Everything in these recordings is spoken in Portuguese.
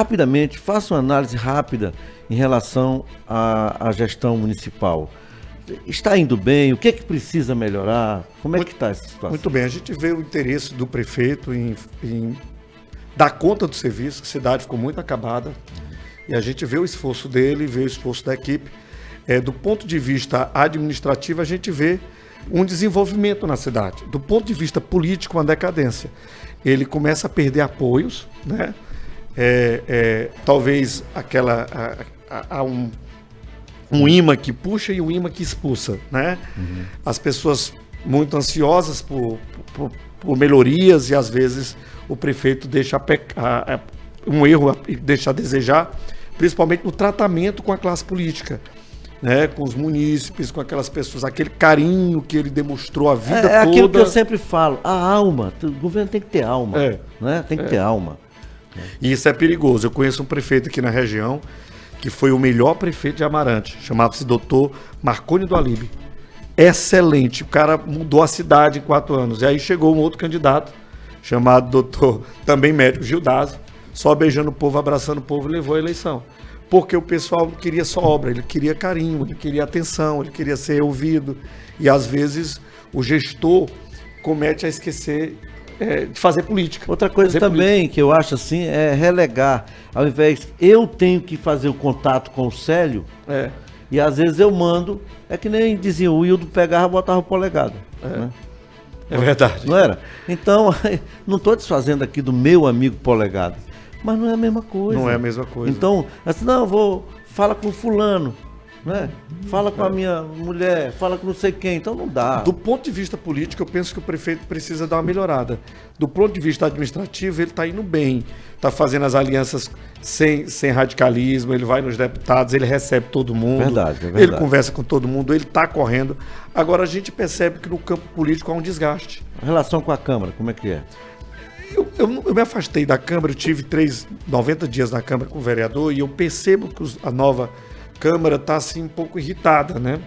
rapidamente, faça uma análise rápida em relação à gestão municipal. Está indo bem? O que é que precisa melhorar? Como é que está essa situação? Muito bem, a gente vê o interesse do prefeito em dar conta do serviço, a cidade ficou muito acabada, e a gente vê o esforço dele, vê o esforço da equipe. Do ponto de vista administrativo, a gente vê um desenvolvimento na cidade. Do ponto de vista político, uma decadência. Ele começa a perder apoios, né? Talvez há um imã que puxa e um imã que expulsa, né? Uhum. As pessoas muito ansiosas por melhorias, e às vezes o prefeito deixa um erro, deixa a desejar, principalmente no tratamento com a classe política, né? Com os munícipes, com aquelas pessoas, aquele carinho que ele demonstrou a vida toda. É aquilo que eu sempre falo, a alma, o governo tem que ter alma, né? Tem que ter alma. E isso é perigoso. Eu conheço um prefeito aqui na região que foi o melhor prefeito de Amarante, chamava-se Dr. Marconi do Alibe. Excelente, o cara mudou a cidade em 4 anos. E aí chegou um outro candidato, chamado doutor, também médico, Gildásio, só beijando o povo, abraçando o povo, e levou a eleição. Porque o pessoal não queria só obra, ele queria carinho, ele queria atenção, ele queria ser ouvido. E às vezes o gestor comete a esquecer de fazer política. Outra coisa também que eu acho assim é relegar. Ao invés, eu tenho que fazer o contato com o Célio, e às vezes eu mando, é que nem dizia, o Hildo pegava e botava o polegado. Né? É verdade. Não era? Então, não estou desfazendo aqui do meu amigo polegado, mas não é a mesma coisa. Não é a mesma coisa. Então, assim, não, fala com fulano, né? Fala com a minha mulher, fala com não sei quem, então não dá. Do ponto de vista político, eu penso que o prefeito precisa dar uma melhorada. Do ponto de vista administrativo, ele está indo bem, está fazendo as alianças sem radicalismo, ele vai nos deputados, ele recebe todo mundo, verdade. Ele conversa com todo mundo, ele está correndo. Agora a gente percebe que no campo político há um desgaste. A relação com a Câmara, como é que é? Eu me afastei da Câmara, eu tive 90 dias na Câmara com o vereador, e eu percebo que a nova Câmara está assim um pouco irritada, né?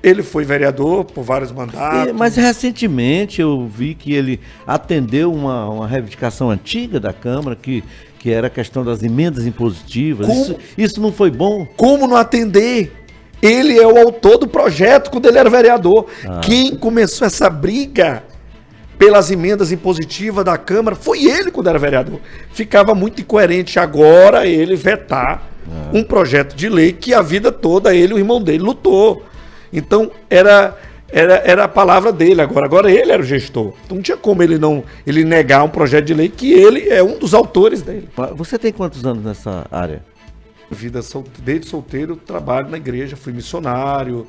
Ele foi vereador por vários mandatos. Mas recentemente eu vi que ele atendeu uma reivindicação antiga da Câmara, que era a questão das emendas impositivas. Isso não foi bom? Como não atender? Ele é o autor do projeto quando ele era vereador. Quem começou essa briga pelas emendas impositivas da Câmara foi ele quando era vereador. Ficava muito incoerente agora ele vetar um projeto de lei que a vida toda ele e o irmão dele lutou. Então era a palavra dele agora ele era o gestor. Então não tinha como ele negar um projeto de lei que ele é um dos autores dele. Você tem quantos anos nessa área? Desde solteiro eu trabalho na igreja, fui missionário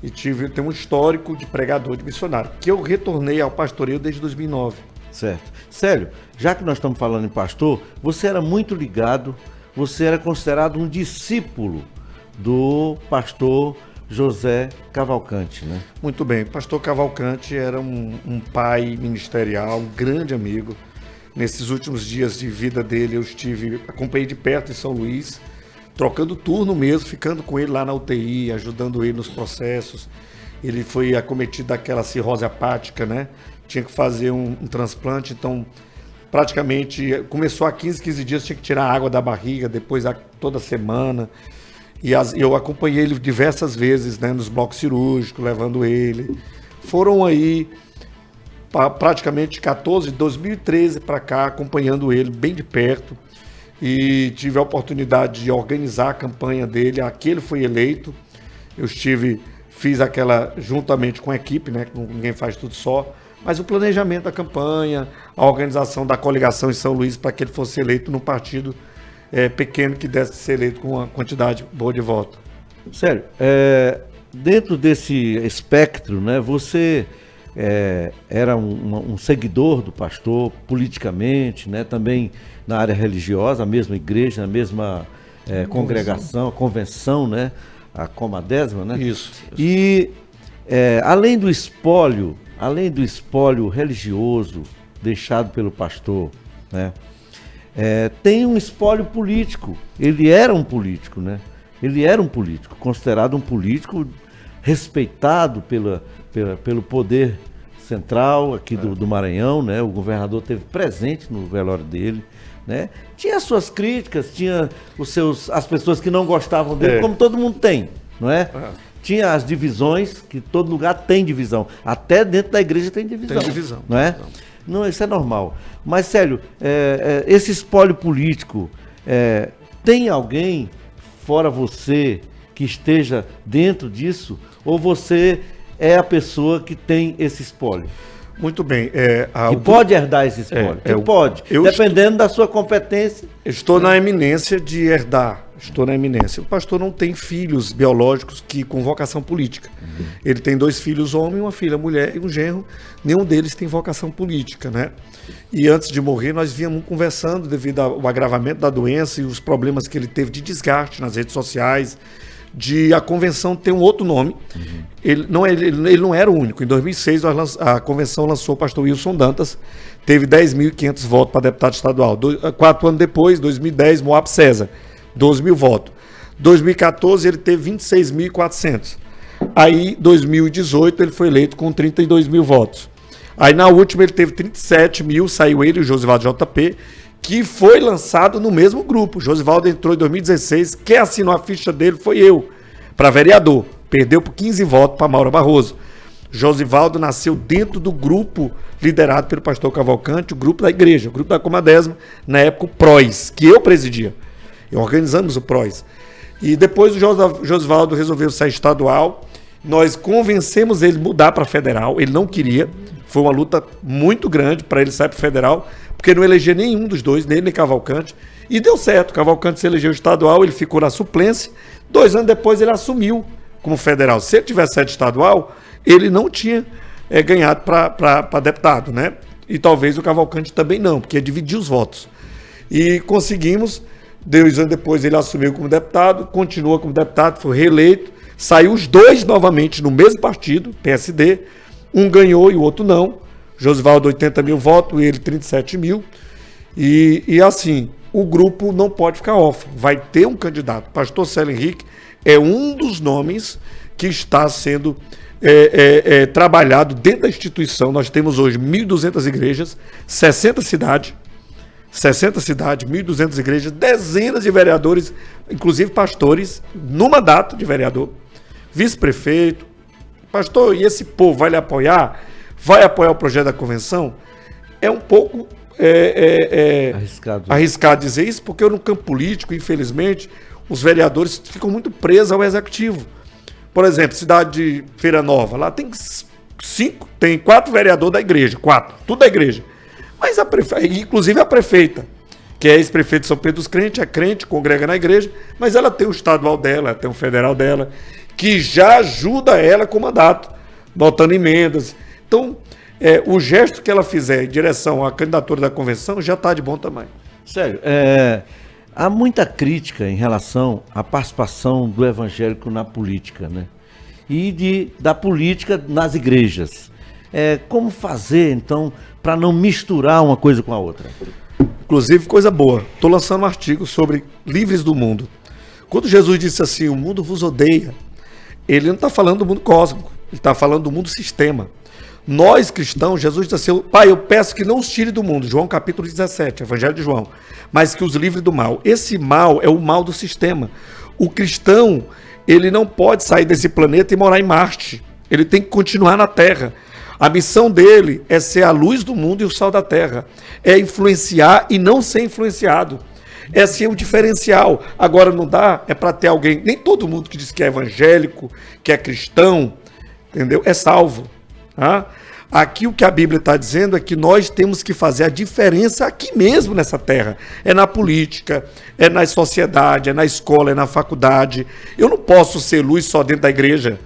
e tenho um histórico de pregador, de missionário, que eu retornei ao pastoreio desde 2009. Certo. Sério, já que nós estamos falando em pastor, você era muito ligado, você era considerado um discípulo do pastor José Cavalcante, né? Muito bem, pastor Cavalcante era um pai ministerial, um grande amigo. Nesses últimos dias de vida dele acompanhei de perto em São Luís, trocando turno mesmo, ficando com ele lá na UTI, ajudando ele nos processos. Ele foi acometido daquela cirrose hepática, né? Tinha que fazer um transplante, então praticamente começou a 15 dias, tinha que tirar a água da barriga, depois toda semana. E eu acompanhei ele diversas vezes, né, nos blocos cirúrgicos, levando ele. Foram aí praticamente 2013 para cá, acompanhando ele bem de perto. E tive a oportunidade de organizar a campanha dele. Aqui ele foi eleito. Fiz aquela juntamente com a equipe, né, que ninguém faz tudo só. Mas o planejamento da campanha, a organização da coligação em São Luís para que ele fosse eleito num partido pequeno que desse ser eleito com uma quantidade boa de voto. Sério, dentro desse espectro, né, você era um seguidor do pastor politicamente, né, também na área religiosa, a mesma igreja, a mesma congregação, a convenção, né, a Comadésima, né? Isso. E além do espólio religioso deixado pelo pastor, né, tem um espólio político. Ele era um político, né? Ele era um político, considerado um político respeitado pelo poder central aqui do Maranhão, né? O governador esteve presente no velório dele, né? Tinha as suas críticas, tinha as pessoas que não gostavam dele, como todo mundo tem, não é? Tinha as divisões, que todo lugar tem divisão. Até dentro da igreja tem divisão. Tem divisão. Não é? Não, isso é normal. Mas, Célio, esse espólio político, tem alguém, fora você, que esteja dentro disso? Ou você é a pessoa que tem esse espólio? Muito bem. Que pode herdar esse espólio? Pode, dependendo da sua competência. Estou na eminência de herdar. Estou na eminência. O pastor não tem filhos biológicos com vocação política. Ele tem 2 filhos homens, uma filha mulher e um genro. Nenhum deles tem vocação política, né? E antes de morrer, nós vínhamos conversando devido ao agravamento da doença e os problemas que ele teve de desgaste nas redes sociais, de a convenção ter um outro nome. Ele não era o único. Em 2006, a convenção lançou o pastor Wilson Dantas, teve 10.500 votos para deputado estadual. 4 anos depois, 2010, Moab César, 12.000 votos. 2014, ele teve 26.400. Aí, 2018, ele foi eleito com 32.000 votos. Aí, na última, ele teve 37.000, saiu ele e o Josivaldo JP, que foi lançado no mesmo grupo. Josivaldo entrou em 2016, quem assinou a ficha dele foi eu, para vereador. Perdeu por 15 votos para Maura Barroso. Josivaldo nasceu dentro do grupo liderado pelo pastor Cavalcante, o grupo da igreja, o grupo da Comadésima, na época o PROS, que eu presidia. Organizamos o PROS. E depois o Josivaldo resolveu sair estadual. Nós convencemos ele a mudar para federal. Ele não queria. Foi uma luta muito grande para ele sair para federal, porque não eleger nenhum dos dois, nem Cavalcante. E deu certo. Cavalcante se elegeu estadual, ele ficou na suplência. 2 anos depois ele assumiu como federal. Se ele tivesse sido estadual, ele não tinha ganhado para deputado, né? E talvez o Cavalcante também não, porque dividiu os votos. E conseguimos. 2 anos depois ele assumiu como deputado, continua como deputado, foi reeleito, saiu os 2 novamente no mesmo partido, PSD, um ganhou e o outro não. Josivaldo 80.000 votos e ele 37.000. E assim, o grupo não pode ficar órfão, vai ter um candidato. Pastor Célio Henrique é um dos nomes que está sendo trabalhado dentro da instituição. Nós temos hoje 1.200 igrejas, 60 cidades, 1.200 igrejas, dezenas de vereadores, inclusive pastores, no mandato de vereador, vice-prefeito. Pastor, e esse povo vai lhe apoiar? Vai apoiar o projeto da convenção? É um pouco arriscado dizer isso, porque no campo político, infelizmente, os vereadores ficam muito presos ao executivo. Por exemplo, cidade de Feira Nova, lá tem 4 vereadores da igreja, 4, tudo da igreja. Mas inclusive a prefeita, que é ex-prefeita de São Pedro dos Crentes, é crente, congrega na igreja, mas ela tem o estadual dela, ela tem o federal dela, que já ajuda ela com o mandato, botando emendas. Então, o gesto que ela fizer em direção à candidatura da convenção já está de bom tamanho. Sério, há muita crítica em relação à participação do evangélico na política, né? E da política nas igrejas. Como fazer, então, para não misturar uma coisa com a outra? Inclusive, coisa boa. Estou lançando um artigo sobre livres do mundo. Quando Jesus disse assim, o mundo vos odeia, ele não está falando do mundo cósmico, ele está falando do mundo sistema. Nós, cristãos, Jesus disse assim, Pai, eu peço que não os tire do mundo, João capítulo 17, Evangelho de João, mas que os livre do mal. Esse mal é o mal do sistema. O cristão, ele não pode sair desse planeta e morar em Marte. Ele tem que continuar na Terra. A missão dele é ser a luz do mundo e o sal da terra. É influenciar e não ser influenciado. É ser o diferencial. Agora não dá, é para ter alguém, nem todo mundo que diz que é evangélico, que é cristão, entendeu? É salvo. Tá? Aqui o que a Bíblia está dizendo é que nós temos que fazer a diferença aqui mesmo nessa terra. É na política, é na sociedade, é na escola, é na faculdade. Eu não posso ser luz só dentro da igreja.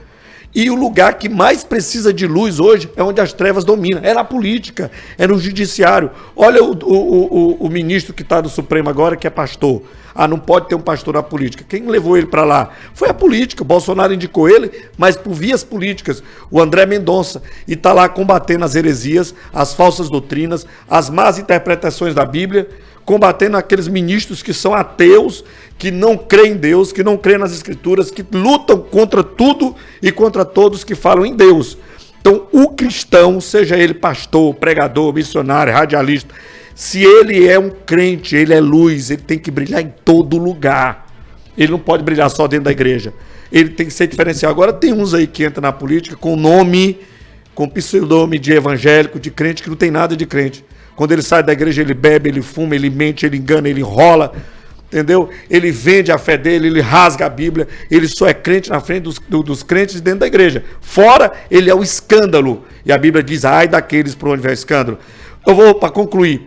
E o lugar que mais precisa de luz hoje é onde as trevas dominam. É na política, é no judiciário. Olha o ministro que está do Supremo agora, que é pastor. Não pode ter um pastor na política. Quem levou ele para lá? Foi a política. O Bolsonaro indicou ele, mas por vias políticas. O André Mendonça. E está lá combatendo as heresias, as falsas doutrinas, as más interpretações da Bíblia, combatendo aqueles ministros que são ateus, que não creem em Deus, que não creem nas Escrituras, que lutam contra tudo e contra todos que falam em Deus. Então, o cristão, seja ele pastor, pregador, missionário, radialista, Se ele é um crente, ele é luz, ele tem que brilhar em todo lugar. Ele não pode brilhar só dentro da igreja. Ele tem que ser diferencial. Agora tem uns aí que entram na política com nome, com pseudonome de evangélico, de crente, que não tem nada de crente. Quando ele sai da igreja, ele bebe, ele fuma, ele mente, ele engana, ele enrola, entendeu? Ele vende a fé dele, ele rasga a Bíblia, ele só é crente na frente dos crentes dentro da igreja. Fora, ele é o escândalo. E a Bíblia diz, ai daqueles por onde vai o escândalo. Eu vou, para concluir,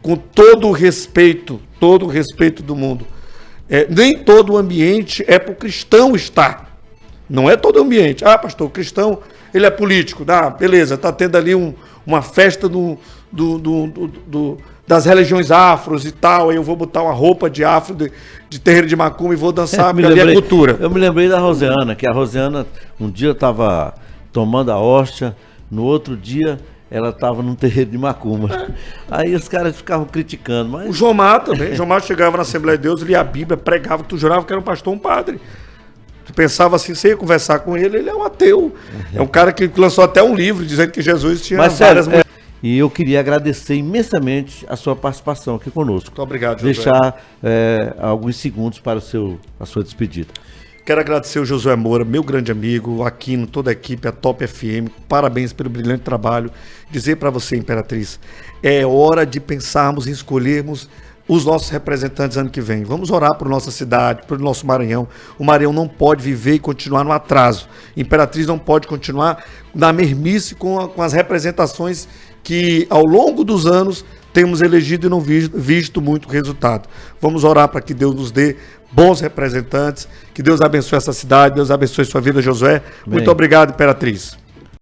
com todo o respeito do mundo, nem todo ambiente é para o cristão estar. Não é todo ambiente. Ah, pastor, o cristão, ele é político. Ah, beleza, está tendo ali uma festa das religiões afros e tal, aí eu vou botar uma roupa de afro, de terreiro de macumba e vou dançar, porque ali é cultura. Eu me lembrei da Rosiana, que a Rosiana, um dia estava tomando a hóstia, no outro dia ela estava num terreiro de macumba. Aí os caras ficavam criticando. Mas... O Jomar também. O Jomar chegava na Assembleia de Deus, lia a Bíblia, pregava, tu jurava que era um pastor, um padre. Tu pensava assim, você ia conversar com ele, ele é um ateu. É um cara que lançou até um livro dizendo que Jesus tinha várias mulheres. E eu queria agradecer imensamente a sua participação aqui conosco. Muito obrigado, Josué. Deixar alguns segundos para a sua despedida. Quero agradecer o Josué Moura, meu grande amigo, o Aquino, toda a equipe, a Top FM. Parabéns pelo brilhante trabalho. Dizer para você, Imperatriz, é hora de pensarmos em escolhermos os nossos representantes ano que vem. Vamos orar por nossa cidade, por nosso Maranhão. O Maranhão não pode viver e continuar no atraso. Imperatriz não pode continuar na mermice com as representações que ao longo dos anos temos elegido e não visto muito resultado. Vamos orar para que Deus nos dê bons representantes, que Deus abençoe essa cidade, Deus abençoe sua vida, Josué. Muito obrigado, Imperatriz.